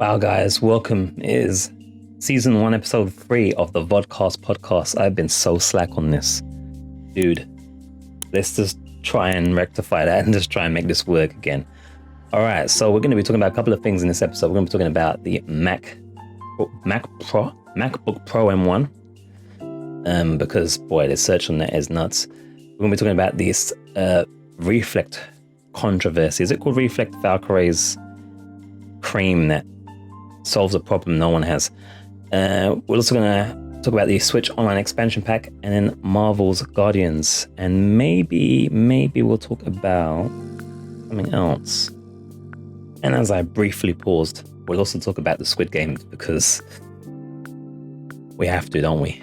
Wow, guys, welcome. It is season 1, episode 3 of the VODCAST podcast. I've been so slack on this. Dude, let's just try and rectify that and just try and make this work again. All right, so we're going to be talking about a couple of things in this episode. We're going to be talking about the MacBook Pro M1, because, boy, the search on that is nuts. We're going to be talking about this Reflect controversy. Is it called Reflect? VALKYRAE's cream that solves a problem no one has. We're also going to talk about the Switch Online expansion pack and then Marvel's Guardians. And maybe we'll talk about something else. And as I briefly paused, we'll also talk about the Squid Game because we have to, don't we?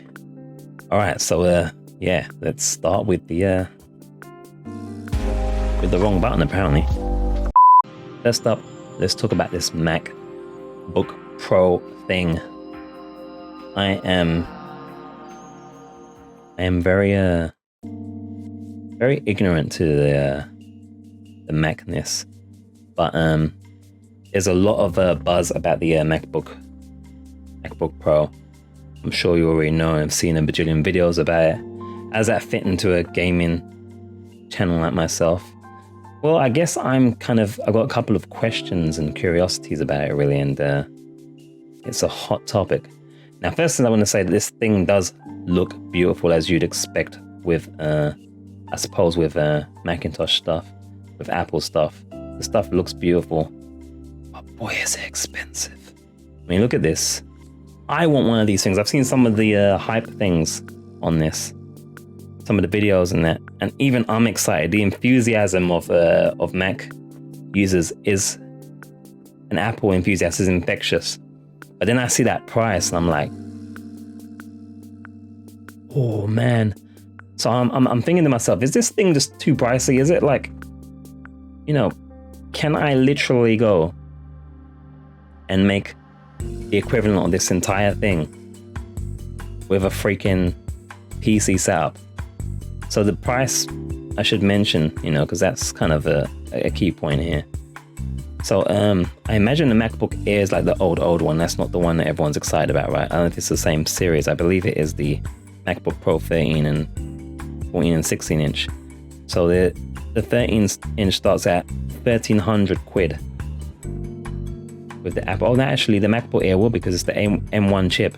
All right, so yeah, let's start with the wrong button apparently. First up, let's talk about this MacBook Pro thing. I am very ignorant to the Macness, but there's a lot of buzz about the MacBook Pro. I'm sure you already know. I've seen a bajillion videos about it. How does that fit into a gaming channel like myself? Well, I guess I've got a couple of questions and curiosities about it, really, and it's a hot topic. Now, first thing I want to say that this thing does look beautiful, as you'd expect with, I suppose, with Macintosh stuff, with Apple stuff. The stuff looks beautiful, but boy, is it expensive. I mean, look at this. I want one of these things. I've seen some of the hype things on this, some of the videos and that, and even I'm excited. The enthusiasm of Mac users is, an Apple enthusiast is infectious. But then I see that price and I'm like, oh man. So I'm thinking to myself, is this thing just too pricey? Is it like, can I literally go and make the equivalent of this entire thing with a freaking PC setup? So the price I should mention, because that's kind of a key point here. So I imagine the MacBook Air is like the old one. That's not the one that everyone's excited about, right? I don't know if it's the same series. I believe it is the MacBook Pro 13 and 14 and 16 inch. So the 13 inch starts at 1,300 quid with the Apple. Oh, no, actually the MacBook Air will, because it's the M1 chip.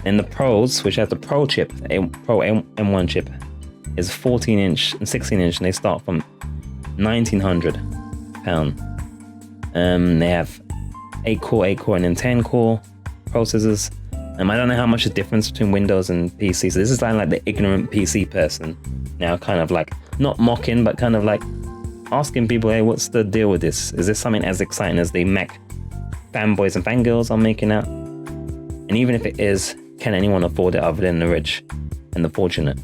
And the Pros, which has the Pro chip, the Pro M1 chip, is 14 inch and 16 inch, and they start from £1,900. They have 8 core, and then 10 core processors. I don't know how much the difference between Windows and PC. So this is like the ignorant PC person now, kind of like not mocking, but kind of like asking people, hey, what's the deal with this? Is this something as exciting as the Mac fanboys and fangirls are making out? And even if it is, can anyone afford it other than the rich and the fortunate?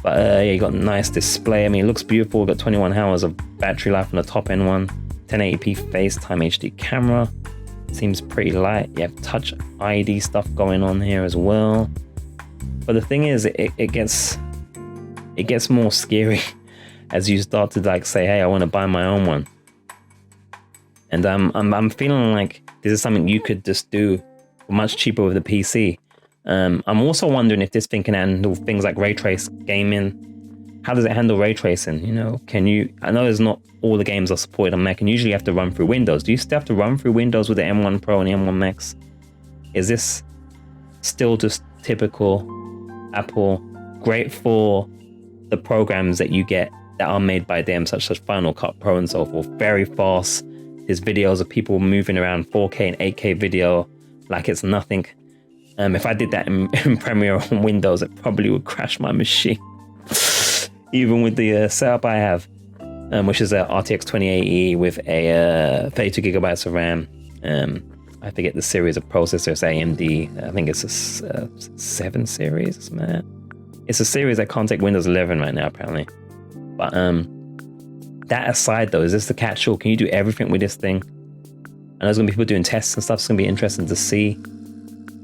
But yeah, you got a nice display. I mean, it looks beautiful. Got 21 hours of battery life on the top end one. 1080p FaceTime HD camera. Seems pretty light. You have Touch ID stuff going on here as well. But the thing is, it gets more scary as you start to like say, hey, I want to buy my own one. And I'm feeling like this is something you could just do much cheaper with the PC. I'm also wondering if this thing can handle things like ray trace gaming. How does it handle ray tracing? I know there's not all the games are supported on Mac, and usually you have to run through Windows. Do you still have to run through Windows with the M1 Pro and the M1 Max? Is this still just typical Apple? Great for the programs that you get that are made by them, such as Final Cut Pro and so forth. Very fast. There's videos of people moving around 4K and 8K video like it's nothing. If I did that in Premiere on Windows, it probably would crash my machine. Even with the setup I have, which is a RTX 2080 with a 32 gigabytes of RAM. I forget the series of processors, AMD. I think it's a 7 series, man. It's a series that can't take Windows 11 right now, apparently. But that aside, though, is this the catch-all? Can you do everything with this thing? I know there's going to be people doing tests and stuff. It's going to be interesting to see.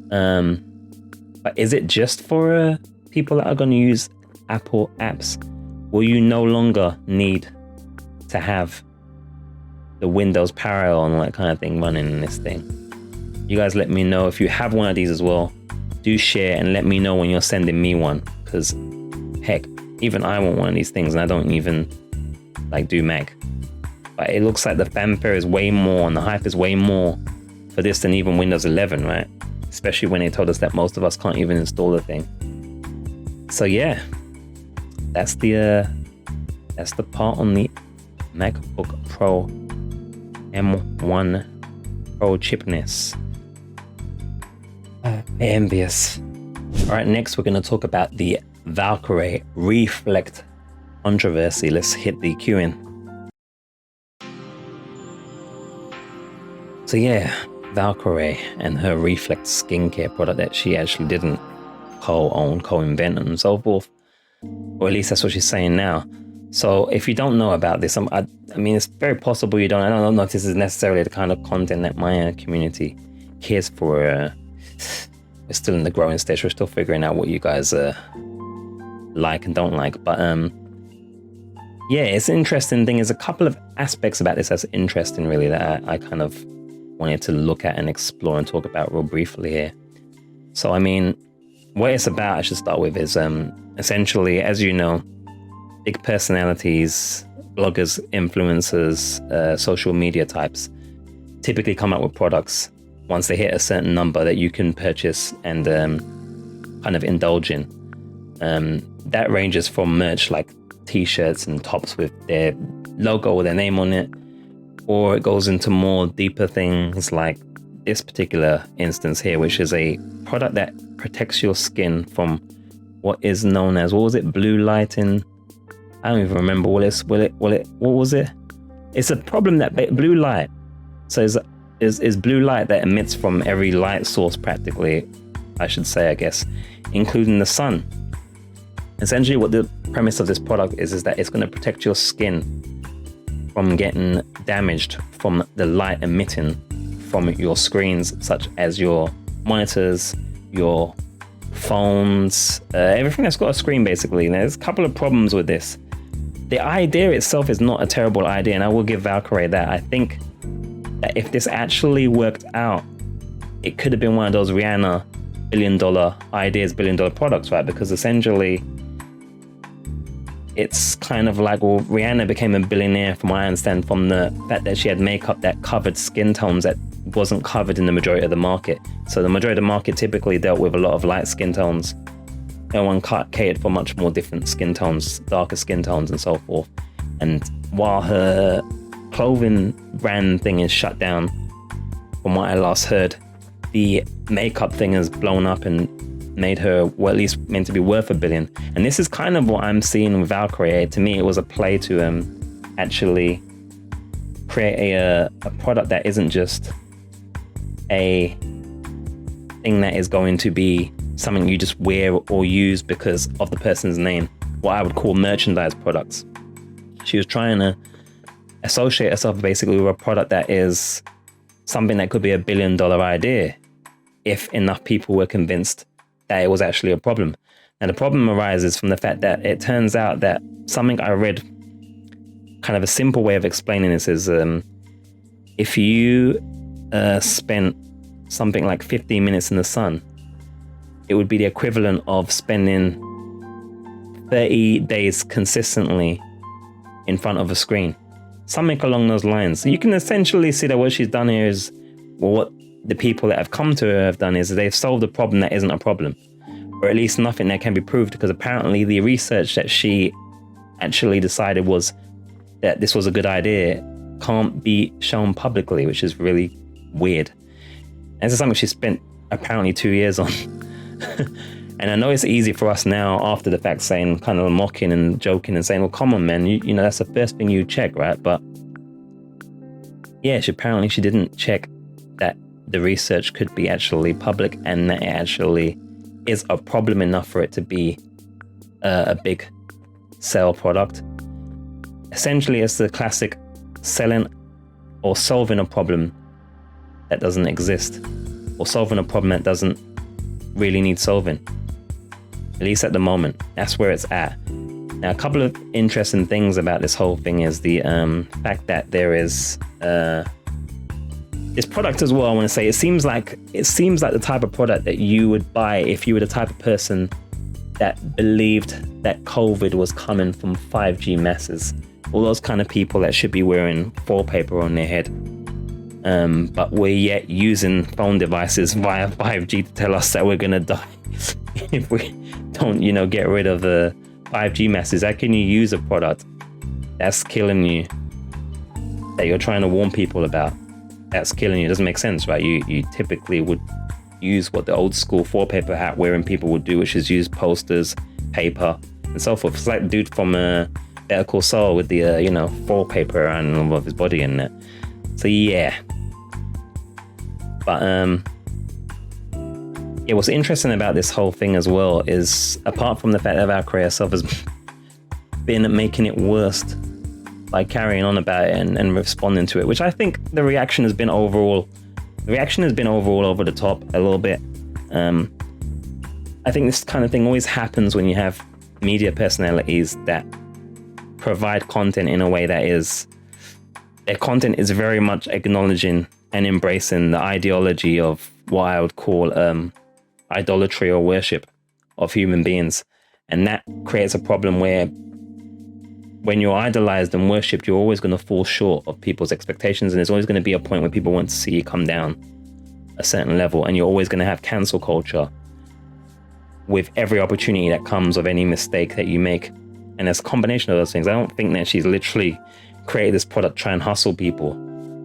But is it just for people that are going to use Apple apps? Will you no longer need to have the Windows parallel and all that kind of thing running in this thing. You guys let me know if you have one of these as well. Do share and let me know when you're sending me one, because heck, even I want one of these things and I don't even like do Mac. But it looks like the fanfare is way more and the hype is way more for this than even Windows 11, right? Especially when they told us that most of us can't even install the thing. So yeah, that's the part on the MacBook Pro M1 Pro chipness. Envious. All right, next we're going to talk about the VALKYRAE Reflect controversy. Let's hit the cue in. So yeah, VALKYRAE and her Reflect skincare product that she actually didn't co-own, co-invent and so forth. Or at least that's what she's saying now. So if you don't know about this, I mean, it's very possible you don't. I don't know if this is necessarily the kind of content that my community cares for. We're still in the growing stage. We're still figuring out what you guys like and don't like. But yeah, it's an interesting thing. There's a couple of aspects about this that's interesting, really, that I kind of wanted to look at and explore and talk about real briefly here. So, I mean, what it's about, I should start with, is essentially, as you know, big personalities, bloggers, influencers, social media types typically come up with products once they hit a certain number that you can purchase and kind of indulge in. That ranges from merch like t-shirts and tops with their logo or their name on it, or it goes into more deeper things like this particular instance here, which is a product that protects your skin from what is known as, what was it, blue light in, I don't even remember what was it? It's a problem that blue light, so is blue light that emits from every light source practically, I should say, I guess, including the sun. Essentially what the premise of this product is that it's going to protect your skin from getting damaged from the light emitting from your screens, such as your monitors, your phones, everything that's got a screen basically. And there's a couple of problems with this. The idea itself is not a terrible idea, and I will give VALKYRAE that. I think that if this actually worked out, it could have been one of those Rihanna billion-dollar ideas, billion-dollar products, right? Because essentially, it's kind of like, well, Rihanna became a billionaire, from what I understand, from the fact that she had makeup that covered skin tones that wasn't covered in the majority of the market. So the majority of the market typically dealt with a lot of light skin tones. No one catered for much more different skin tones, darker skin tones and so forth. And while her clothing brand thing is shut down, from what I last heard, the makeup thing has blown up and made her, well, at least meant to be worth $1 billion. And this is kind of what I'm seeing with VALKYRAE. To me, it was a play to actually create a product that isn't just a thing that is going to be something you just wear or use because of the person's name, what I would call merchandise products. She was trying to associate herself basically with a product that is something that could be $1 billion idea if enough people were convinced that it was actually a problem. And the problem arises from the fact that it turns out that something I read, kind of a simple way of explaining this is, if you spent something like 15 minutes in the sun, it would be the equivalent of spending 30 days consistently in front of a screen. Something along those lines. So you can essentially see that what she's done here is, well, what the people that have come to her have done is they've solved a problem that isn't a problem, or at least nothing that can be proved, because apparently the research that she actually decided was that this was a good idea can't be shown publicly, which is really weird. And this is something she spent apparently 2 years on. And I know it's easy for us now after the fact saying, kind of mocking and joking and saying, well, come on, man, you know, that's the first thing you check, right? But yeah, apparently she didn't check that the research could be actually public and that it actually is a problem enough for it to be a big sell product. Essentially, it's the classic selling or solving a problem that doesn't exist, or solving a problem that doesn't really need solving, at least at the moment. That's where it's at. Now, a couple of interesting things about this whole thing is the fact that there is this product as well. I want to say it seems like the type of product that you would buy if you were the type of person that believed that COVID was coming from 5G masses. All those kind of people that should be wearing foil paper on their head. But we're yet using phone devices via 5G to tell us that we're gonna die if we don't, get rid of the 5G masses. How can you use a product that's killing you, that you're trying to warn people about, that's killing you? It doesn't make sense, right? You typically would use what the old school foil paper hat wearing people would do, which is use posters, paper, and so forth. It's like the dude from Better Call Saul with the foil paper around all of his body in it. So yeah. But what's interesting about this whole thing as well is, apart from the fact that VALKYRAE herself has been making it worse by carrying on about it and responding to it, which I think the reaction has been overall over the top a little bit. I think this kind of thing always happens when you have media personalities that provide content in a way that is, their content is very much acknowledging and embracing the ideology of what I would call idolatry or worship of human beings. And that creates a problem where when you're idolized and worshipped, you're always going to fall short of people's expectations. And there's always going to be a point where people want to see you come down a certain level. And you're always going to have cancel culture with every opportunity that comes of any mistake that you make. And there's a combination of those things. I don't think that she's literally created this product try and hustle people.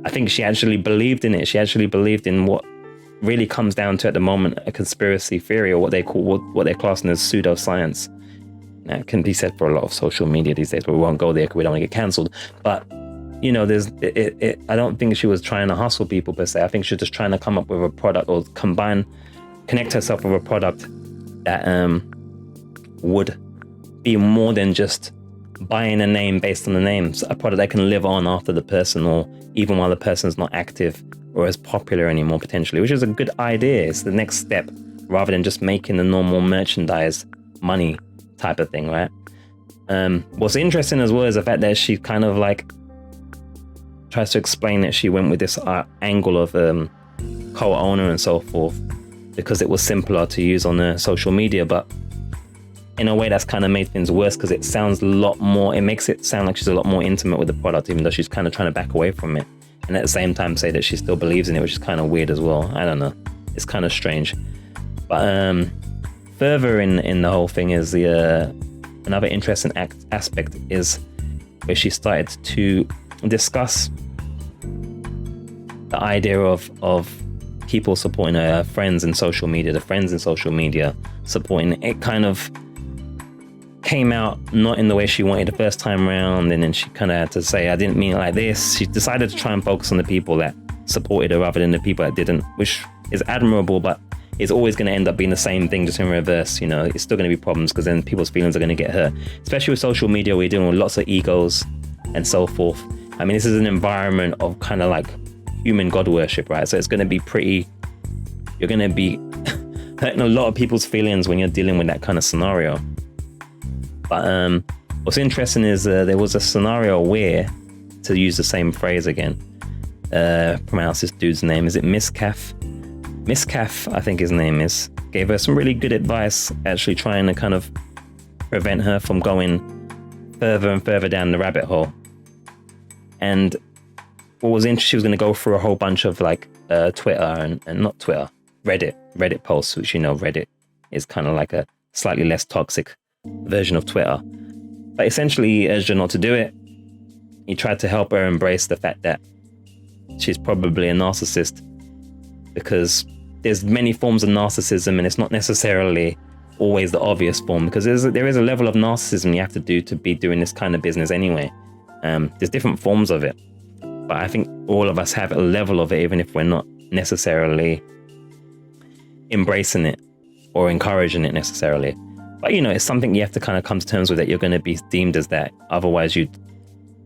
I think she actually believed in it. She actually believed in what really comes down to at the moment a conspiracy theory, or what they're classing as pseudoscience. That can be said for a lot of social media these days, but we won't go there because we don't want to get cancelled. But I don't think she was trying to hustle people per se. I think she was just trying to come up with a product, or connect herself with a product that would be more than just buying a name based on the name. So a product that can live on after the person, or even while the person's not active or as popular anymore, potentially, which is a good idea. It's the next step, rather than just making the normal merchandise money type of thing, right? What's interesting as well is the fact that she kind of like tries to explain that she went with this angle of co-owner and so forth because it was simpler to use on the social media, but in a way that's kind of made things worse, because it makes it sound like she's a lot more intimate with the product, even though she's kind of trying to back away from it, and at the same time say that she still believes in it, which is kind of weird as well. I don't know, it's kind of strange. But further in the whole thing is another interesting aspect is where she started to discuss the idea of people supporting her friends in social media, the friends in social media supporting it. Kind of came out not in the way she wanted the first time around, and then she kind of had to say, I didn't mean it like this. She decided to try and focus on the people that supported her rather than the people that didn't, which is admirable, but it's always going to end up being the same thing, just in reverse. It's still going to be problems, because then people's feelings are going to get hurt, especially with social media. We're dealing with lots of egos and so forth. I mean, this is an environment of kind of like human god worship, right? So it's going to be you're going to be hurting a lot of people's feelings when you're dealing with that kind of scenario. But what's interesting is there was a scenario where, to use the same phrase again, pronounce this dude's name, is it Miscaf? Miscaf, I think his name is, gave her some really good advice, actually trying to kind of prevent her from going further and further down the rabbit hole. And what was interesting, she was going to go through a whole bunch of like Twitter and not Twitter, Reddit posts, which Reddit is kind of like a slightly less toxic version of Twitter. But essentially he urged her not to do it. He tried to help her embrace the fact that she's probably a narcissist, because there's many forms of narcissism, and it's not necessarily always the obvious form, because there is a level of narcissism you have to do to be doing this kind of business anyway. There's different forms of it, but I think all of us have a level of it, even if we're not necessarily embracing it or encouraging it necessarily. But it's something you have to kind of come to terms with, that you're going to be deemed as that, otherwise you'd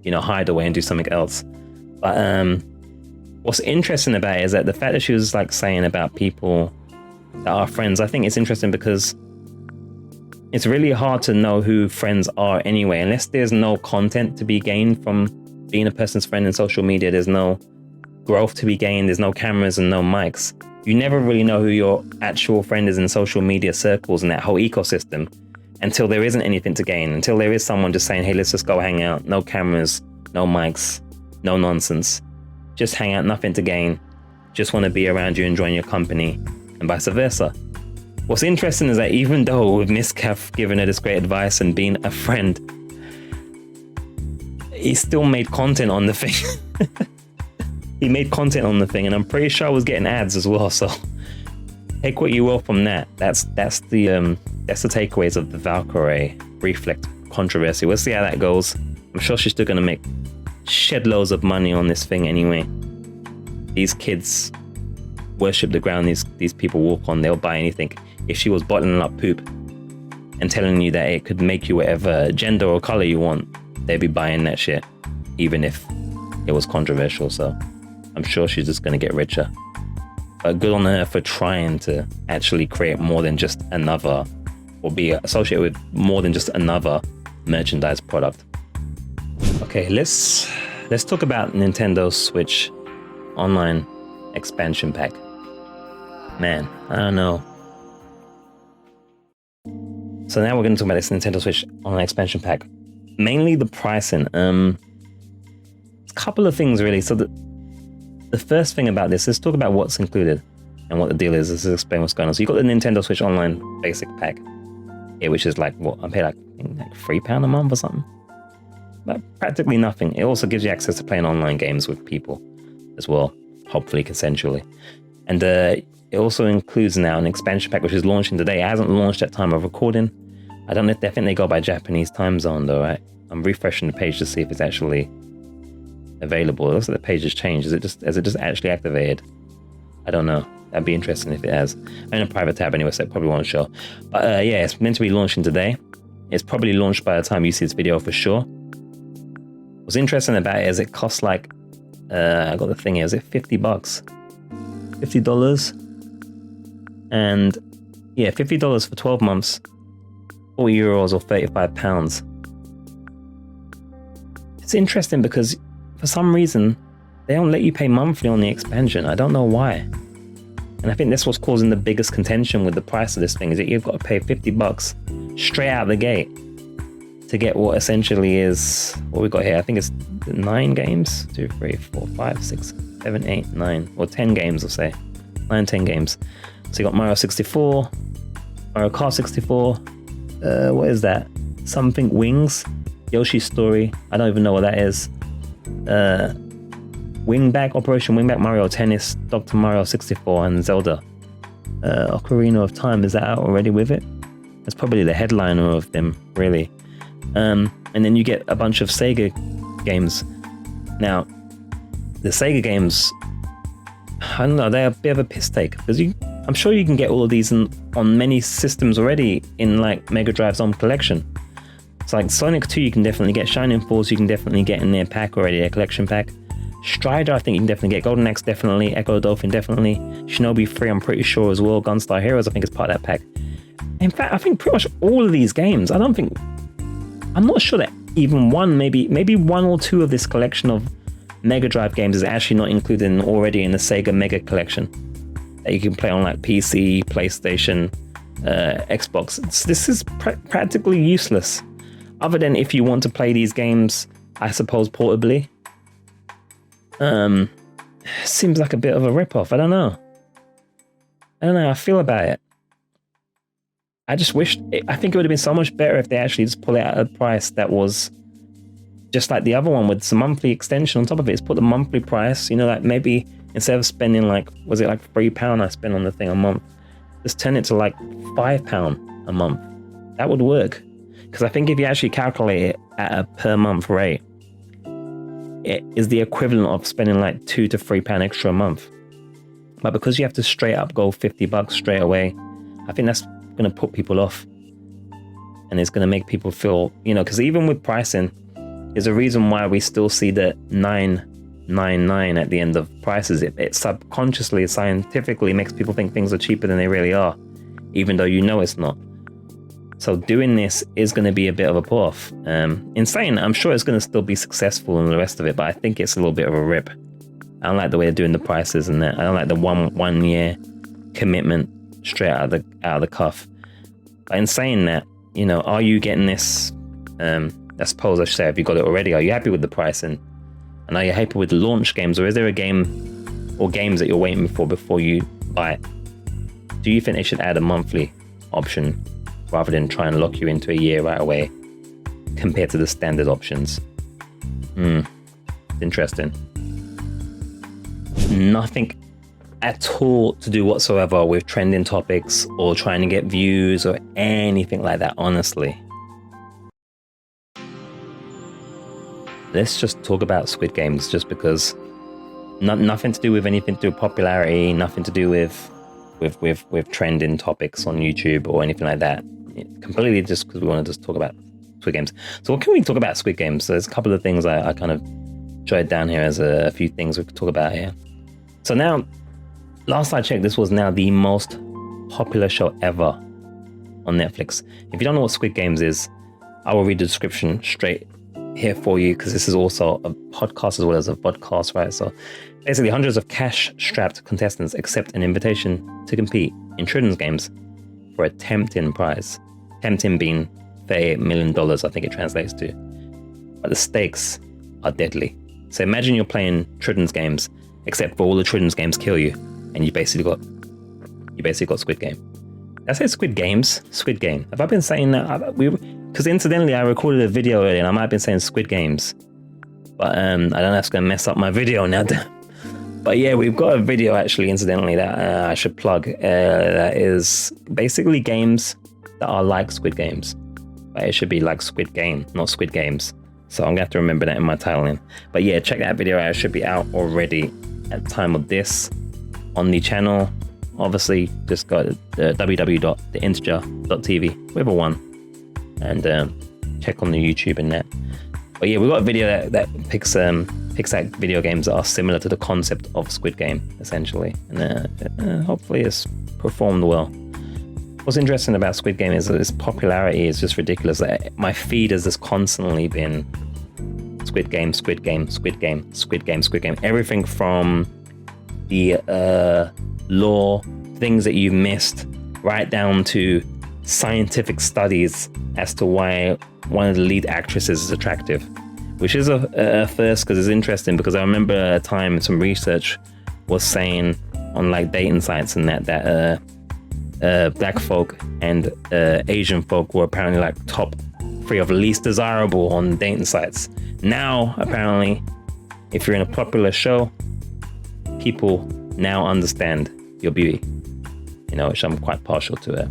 hide away and do something else. But what's interesting about it is that the fact that she was like saying about people that are friends, I think it's interesting because it's really hard to know who friends are anyway, unless there's no content to be gained from being a person's friend in social media. There's no growth to be gained. There's no cameras and no mics. You never really know who your actual friend is in social media circles and that whole ecosystem until there isn't anything to gain, until there is someone just saying, hey, let's just go hang out. No cameras, no mics, no nonsense. Just hang out, nothing to gain. Just want to be around you, enjoying your company, and vice versa. What's interesting is that even though with Miss Caff giving her this great advice and being a friend, he still made content on the thing. He made content on the thing, and I'm pretty sure I was getting ads as well. So take what you will from that. That's the takeaways of the VALKYRAE Reflect controversy. We'll see how that goes. I'm sure she's still gonna make shed loads of money on this thing anyway. These kids worship the ground these people walk on. They'll buy anything. If she was bottling up poop and telling you that it could make you whatever gender or color you want, they'd be buying that shit, even if it was controversial. So I'm sure she's just going to get richer. But good on her for trying to actually create more than just another, or be associated with more than just another merchandise product. Okay, let's talk about Nintendo Switch Online expansion pack. Man, I don't know. So now we're going to talk about this Nintendo Switch Online expansion pack. Mainly the pricing. A couple of things really. So the first thing about this, let's talk about what's included and what the deal is. Let's explain what's going on. So you got the Nintendo Switch Online basic pack here, which is like what I pay like £3 a month or something. But practically nothing. It also gives you access to playing online games with people as well, hopefully consensually. And it also includes now an expansion pack which is launching today. It hasn't launched at time of recording. I don't know if I think they go by Japanese time zone though, right? I'm refreshing the page to see if it's actually available. It looks like the page has changed. Has it just actually activated? I don't know. That'd be interesting if it has. I'm in a private tab anyway, so it probably won't show. But yeah, it's meant to be launching today. It's probably launched by the time you see this video for sure. What's interesting about it is it costs like, I got the thing here, is it $50? $50? And yeah, $50 for 12 months, €40 or £35. It's interesting because for some reason, they don't let you pay monthly on the expansion. I don't know why. And I think that's what's causing the biggest contention with the price of this thing, is that you've got to pay $50 straight out of the gate to get what essentially is what we got here. I think it's 9 games, 2, 3, 4, 5, 6, 7, 8, 9, or 10 games, I'll say 9, 10 games. So you got Mario 64, Mario Kart 64, what is that? Something Wings, Yoshi's Story, I don't even know what that is. Wingback, Operation Wingback, Mario Tennis, Dr. Mario 64, and Zelda. Ocarina of Time, is that out already with it? That's probably the headliner of them, really. And then you get a bunch of Sega games. Now, the Sega games, I don't know, they're a bit of a piss take, because I'm sure you can get all of these on many systems already in like Mega Drive's own collection. It's like Sonic 2 you can definitely get, Shining Force you can definitely get in their pack already, their collection pack. Strider I think you can definitely get, Golden Axe definitely, Echo Dolphin definitely, Shinobi 3 I'm pretty sure as well, Gunstar Heroes I think is part of that pack. In fact, I think pretty much all of these games, I'm not sure that even one, maybe 1 or 2 of this collection of Mega Drive games is actually not included already in the Sega Mega Collection that you can play on like PC, PlayStation, Xbox. This is practically useless, other than if you want to play these games, I suppose, portably. Seems like a bit of a rip-off. I don't know how I feel about it. I just wish, I think it would have been so much better if they actually just pull it at a price that was just like the other one with some monthly extension on top of it. It's put the monthly price, like maybe instead of spending like, was it like £3 I spent on the thing a month, just turn it to like £5 a month. That would work. Because I think if you actually calculate it at a per month rate, it is the equivalent of spending like £2 to £3 extra a month. But because you have to straight up go $50 straight away, I think that's going to put people off. And it's going to make people feel, because even with pricing, there's a reason why we still see the 999 at the end of prices. It subconsciously, scientifically makes people think things are cheaper than they really are, even though it's not. So doing this is going to be a bit of a pull-off. Insane. I'm sure it's going to still be successful in the rest of it, but I think it's a little bit of a rip. I don't like the way they're doing the prices and that. I don't like the one year commitment straight out of the cuff. But in saying that, you know, are you getting this? I suppose I should say, have you got it already? Are you happy with the pricing? And are you happy with the launch games, or is there a game or games that you're waiting for before you buy it? Do you think they should add a monthly option rather than try and lock you into a year right away compared to the standard options? Interesting. Nothing at all to do whatsoever with trending topics or trying to get views or anything like that, honestly. Let's just talk about Squid Games, just because nothing to do with anything to do with popularity, nothing to do with trending topics on YouTube or anything like that. Completely just because we want to just talk about Squid Games. So what can we talk about Squid Games? So there's a couple of things I kind of jotted down here as a few things we could talk about here. So now, last I checked, this was now the most popular show ever on Netflix. If you don't know what Squid Games is, I will read the description straight here for you, because this is also a podcast as well as a vodcast, right? So basically, hundreds of cash-strapped contestants accept an invitation to compete in children's games for a tempting prize. Tempting being $38 million, I think it translates to. But the stakes are deadly. So imagine you're playing children's games, except for all the children's games kill you, and you basically got Squid Game. Did I say Squid Games? Squid Game. Have I been saying that? Because incidentally, I recorded a video earlier and I might have been saying Squid Games. But I don't know if it's going to mess up my video now. But yeah, we've got a video actually, incidentally, that I should plug. That is basically games that are like Squid Games. But it should be like Squid Game, not Squid Games. So I'm going to have to remember that in my titling. But yeah, check that video out. It should be out already at the time of this on the channel. Obviously, just go to www.theinteger.tv with a 1 and check on the YouTube and that. But yeah, we've got a video that picks out video games that are similar to the concept of Squid Game, essentially. And hopefully it's performed well. What's interesting about Squid Game is that its popularity is just ridiculous. My feed has just constantly been Squid Game, Squid Game, Squid Game, Squid Game, Squid Game. Everything from the lore, things that you missed, right down to scientific studies as to why one of the lead actresses is attractive, which is a first, because it's interesting, because I remember a time some research was saying on like dating sites and that black folk and Asian folk were apparently like top 3 of least desirable on dating sites. Now, apparently, if you're in a popular show, people now understand your beauty, you know, which I'm quite partial to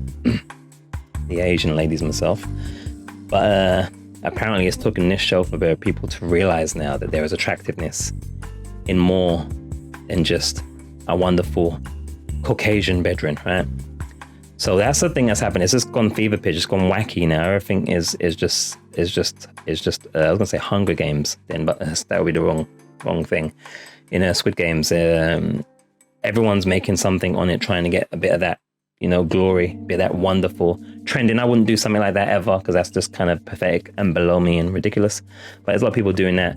the Asian ladies myself. But apparently it's taken this show for people to realize now that there is attractiveness in more than just a wonderful Caucasian bedroom, right? So that's the thing that's happened. It's just gone fever pitch. It's gone wacky now. Everything is just I was gonna say Hunger Games then, but that would be the wrong thing. In Squid Games, everyone's making something on it, trying to get a bit of that, you know, glory, a bit of that wonderful trending. I wouldn't do something like that ever, because that's just kind of pathetic and below me and ridiculous. But there's a lot of people doing that.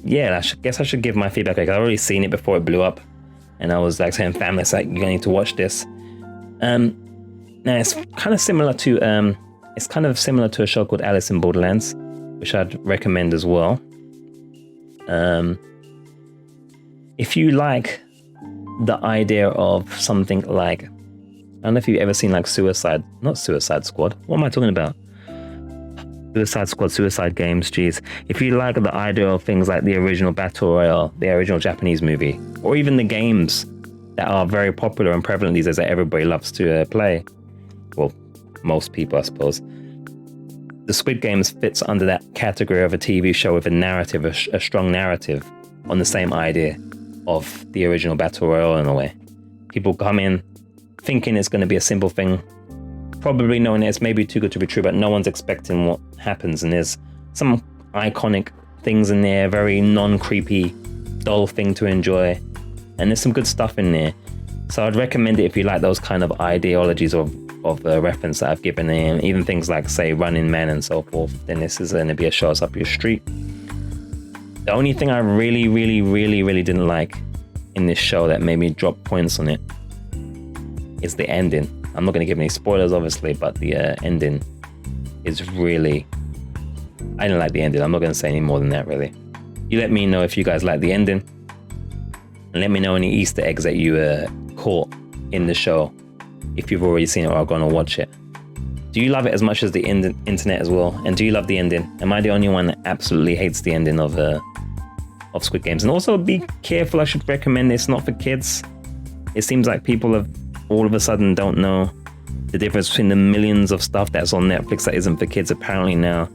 Yeah, I guess I should give my feedback. Like, I've already seen it before it blew up, and I was like saying, family, it's like, you're gonna need to watch this. Now it's kind of similar to a show called Alice in Borderlands, which I'd recommend as well. If you like the idea of something like, I don't know if you've ever seen like Suicide Squad. What am I talking about? Suicide Squad, Suicide Games, geez. If you like the idea of things like the original Battle Royale, the original Japanese movie, or even the games that are very popular and prevalent these days that everybody loves to play, well, most people, I suppose, the Squid Games fits under that category of a TV show with a narrative, a strong narrative on the same idea of the original Battle Royale in a way. People come in thinking it's going to be a simple thing, probably knowing it's maybe too good to be true, but no one's expecting what happens. And there's some iconic things in there, very non-creepy, dull thing to enjoy. And there's some good stuff in there. So I'd recommend it if you like those kind of ideologies of reference that I've given in, even things like, say, Running Man and so forth, then this is going to be a show that's up your street. The only thing I really didn't like in this show that made me drop points on it is the ending. I'm not going to give any spoilers, obviously, but the ending is really... I didn't like the ending. I'm not going to say any more than that, really. You let me know if you guys like the ending, and let me know any Easter eggs that you caught in the show, if you've already seen it or are going to watch it. Do you love it as much as the internet as well? And do you love the ending? Am I the only one that absolutely hates the ending of Squid Games? And also be careful, I should recommend it's not for kids. It seems like people have all of a sudden don't know the difference between the millions of stuff that's on Netflix that isn't for kids. Apparently now,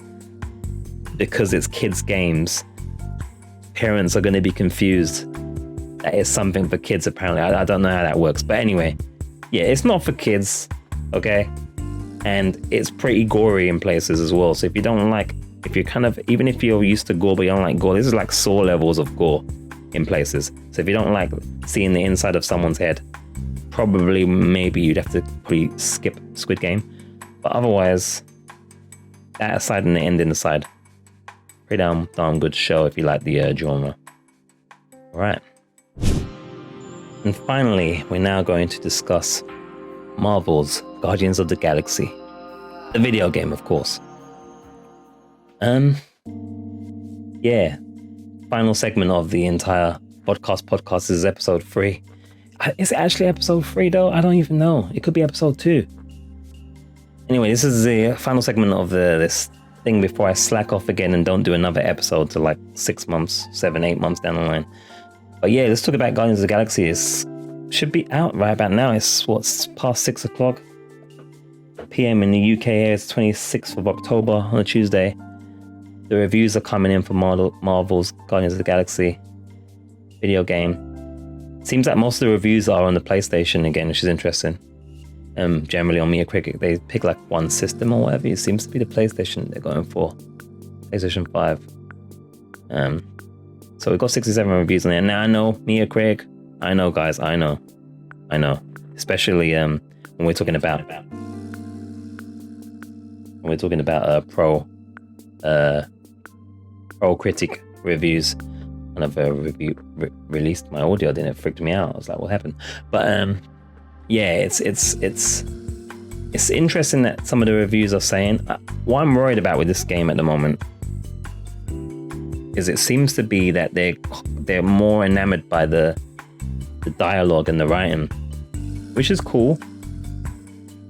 because it's kids' games, parents are going to be confused that it's something for kids, apparently. I don't know how that works. But anyway, yeah, it's not for kids, okay? And it's pretty gory in places as well. So if you don't like, if you're kind of, even if you're used to gore but you don't like gore, this is like Saw levels of gore in places. So if you don't like seeing the inside of someone's head, probably maybe you'd have to pretty skip Squid Game. But otherwise, that aside and the ending aside, pretty darn good show if you like the genre. All right. And finally, we're now going to discuss Marvel's Guardians of the Galaxy, the video game, of course. Yeah, final segment of the entire podcast is episode 3. Is it actually episode 3 though? I don't even know. It could be episode 2. Anyway, this is the final segment of this thing before I slack off again and don't do another episode till like 6 months, 7, 8 months down the line. But yeah, let's talk about Guardians of the Galaxy. It should be out right about now. It's past 6 o'clock PM in the UK. It's 26th of October on a Tuesday. The reviews are coming in for Marvel's Guardians of the Galaxy video game. Seems like most of the reviews are on the PlayStation again, which is interesting. Generally on Metacritic, they pick like one system or whatever. It seems to be the PlayStation they're going for. PlayStation 5. So we've got 67 reviews on it. Now I know, Metacritic, I know guys, I know. Especially when we're talking about pro critic reviews. Kind of released my audio, then it freaked me out. I was like, what happened? But yeah, it's interesting that some of the reviews are saying, what I'm worried about with this game at the moment is it seems to be that they're more enamored by the dialogue and the writing, which is cool,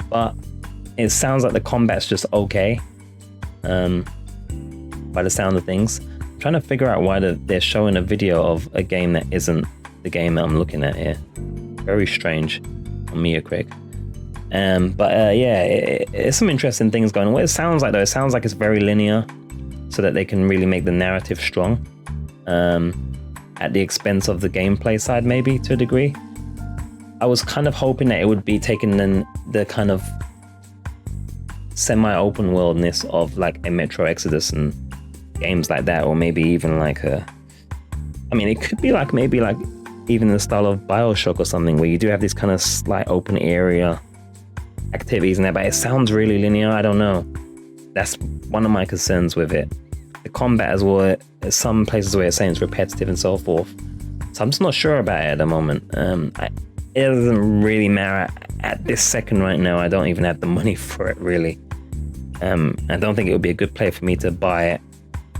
but it sounds like the combat's just okay by the sound of things. I'm trying to figure out why they're showing a video of a game that isn't the game that I'm looking at here. Very strange on Metacritic. But yeah, it's some interesting things going on. What it sounds like though, it sounds like it's very linear, so that they can really make the narrative strong, at the expense of the gameplay side, maybe to a degree. I was kind of hoping that it would be taking the kind of semi-open worldness of like a Metro Exodus and games like that, or maybe even like it could be like maybe like even the style of BioShock or something, where you do have this kind of slight open area activities in there, but it sounds really linear. I don't know. That's one of my concerns with it. The combat as well, there's some places where it's saying it's repetitive and so forth. So I'm just not sure about it at the moment. It doesn't really matter at this second right now. I don't even have the money for it, really. I don't think it would be a good play for me to buy it,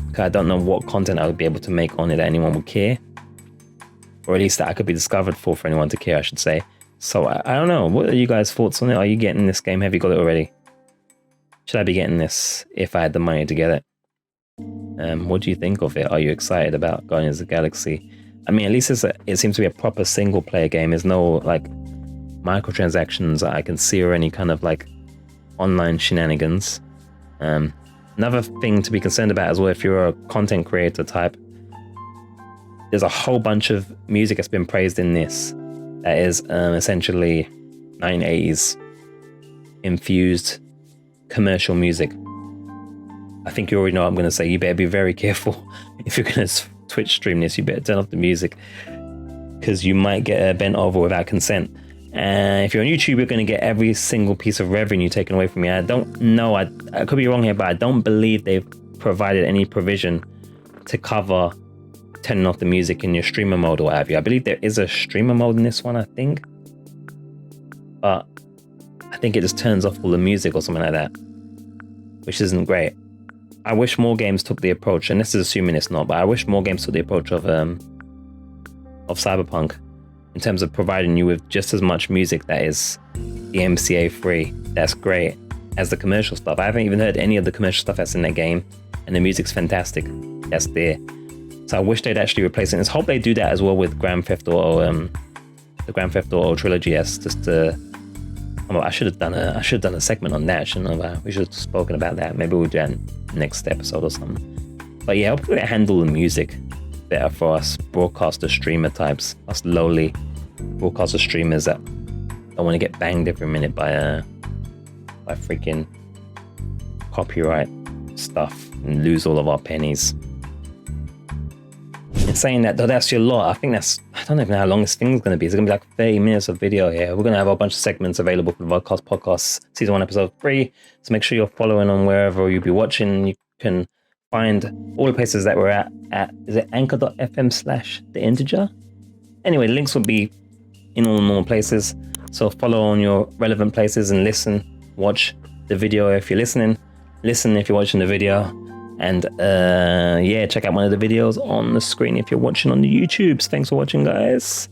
because I don't know what content I would be able to make on it that anyone would care. Or at least that I could be discovered for anyone to care, I should say. So I don't know. What are you guys' thoughts on it? Are you getting this game? Have you got it already? Should I be getting this if I had the money to get it? What do you think of it? Are you excited about Guardians of the Galaxy? I mean, at least it seems to be a proper single player game. There's no like microtransactions that I can see, or any kind of like online shenanigans. Another thing to be concerned about as well, if you're a content creator type, there's a whole bunch of music that's been praised in this that is essentially 1980s infused commercial music. I think you already know what I'm going to say. You better be very careful if you're going to Twitch stream this. You better turn off the music, because you might get bent over without consent. And if you're on YouTube, you're going to get every single piece of revenue taken away from you. I don't know, I could be wrong here, but I don't believe they've provided any provision to cover turning off the music in your streamer mode or what have you. I believe there is a streamer mode in this one, I think. But I think it just turns off all the music or something like that, which isn't great. I wish more games took the approach, and this is assuming it's not, but I wish more games took the approach of Cyberpunk in terms of providing you with just as much music that is the MCA free. That's great as the commercial stuff. I haven't even heard any of the commercial stuff that's in the game, and the music's fantastic. That's there. So I wish they'd actually replace it. I hope they do that as well with Grand Theft Auto, the Grand Theft Auto trilogy. As just I should have done a segment on that, shouldn't I? We should have spoken about that. Maybe we'll do that next episode or something. But yeah, hopefully they handle the music better for us broadcaster streamer types, us lowly broadcaster streamers that don't want to get banged every minute by freaking copyright stuff and lose all of our pennies. In saying that though, that's your lot. I don't even know how long this thing's going to be. It's going to be like 30 minutes of video here. We're going to have a bunch of segments available for the VODCAST podcast Season 1 Episode 3. So make sure you're following on wherever you'll be watching. You can find all the places that we're at is it anchor.fm/theinteger? Anyway, links will be in all the normal places. So follow on your relevant places and listen, watch the video if you're listening, listen if you're watching the video. And check out one of the videos on the screen if you're watching on the YouTubes. Thanks for watching, guys.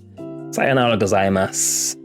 Sayonara gozaimasu.